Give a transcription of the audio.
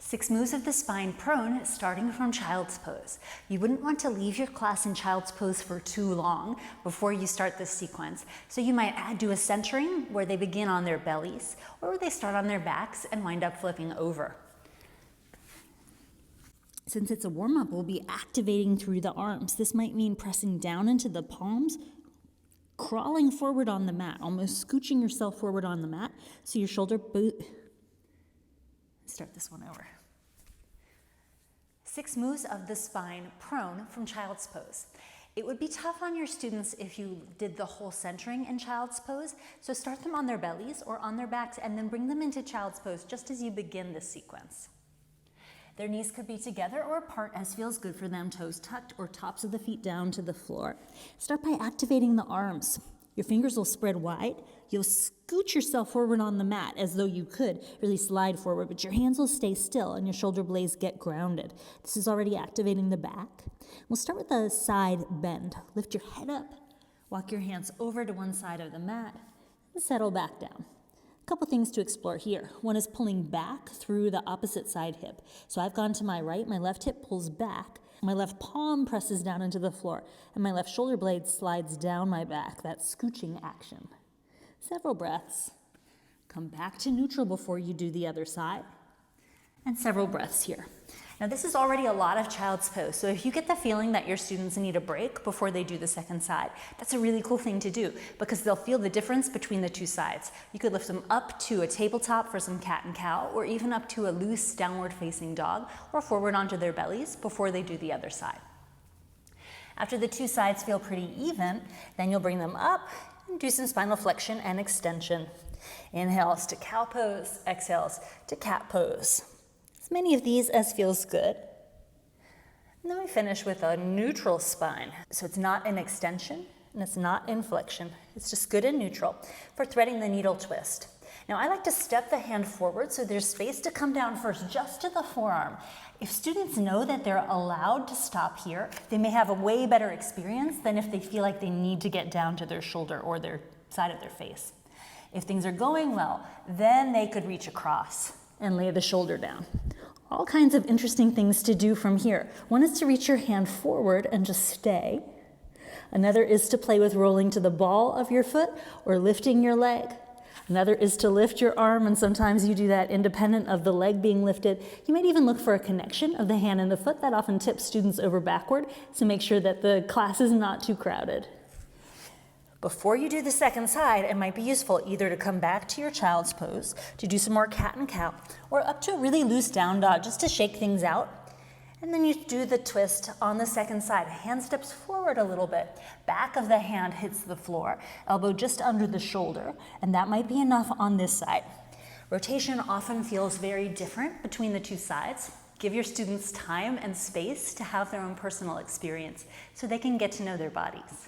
6 moves of the spine prone, starting from child's pose. You wouldn't want to leave your class in child's pose for too long before you start this sequence. So you might do a centering where they begin on their bellies, or where they start on their backs and wind up flipping over. Since it's a warm-up, we'll be activating through the arms. This might mean pressing down into the palms, crawling forward on the mat, almost scooching yourself forward on the mat so your shoulder Start this one over. 6 moves of the spine prone from child's pose. It would be tough on your students if you did the whole centering in child's pose, so start them on their bellies or on their backs and then bring them into child's pose just as you begin this sequence. Their knees could be together or apart as feels good for them, toes tucked or tops of the feet down to the floor. Start by activating the arms. Your fingers will spread wide. You'll scoot yourself forward on the mat as though you could really slide forward, but your hands will stay still and your shoulder blades get grounded. This is already activating the back. We'll start with a side bend. Lift your head up, walk your hands over to one side of the mat, and settle back down. A couple things to explore here. One is pulling back through the opposite side hip. So I've gone to my right, my left hip pulls back, my left palm presses down into the floor, and my left shoulder blade slides down my back, that scooching action. Several breaths. Come back to neutral before you do the other side. And several breaths here. Now this is already a lot of child's pose, so if you get the feeling that your students need a break before they do the second side, that's a really cool thing to do because they'll feel the difference between the two sides. You could lift them up to a tabletop for some cat and cow, or even up to a loose downward facing dog, or forward onto their bellies before they do the other side. After the two sides feel pretty even, then you'll bring them up and do some spinal flexion and extension. Inhales to cow pose, exhales to cat pose. As many of these as feels good. And then we finish with a neutral spine. So it's not an extension and it's not in flexion. It's just good and neutral for threading the needle twist. Now I like to step the hand forward so there's space to come down first just to the forearm. If students know that they're allowed to stop here, they may have a way better experience than if they feel like they need to get down to their shoulder or their side of their face. If things are going well, then they could reach across and lay the shoulder down. All kinds of interesting things to do from here. One is to reach your hand forward and just stay. Another is to play with rolling to the ball of your foot or lifting your leg. Another is to lift your arm, and sometimes you do that independent of the leg being lifted. You might even look for a connection of the hand and the foot. That often tips students over backward, so make sure that the class is not too crowded. Before you do the second side, it might be useful either to come back to your child's pose, to do some more cat and cow, or up to a really loose down dog just to shake things out. And then you do the twist on the second side. Hand steps forward a little bit. Back of the hand hits the floor, elbow just under the shoulder, and that might be enough on this side. Rotation often feels very different between the two sides. Give your students time and space to have their own personal experience so they can get to know their bodies.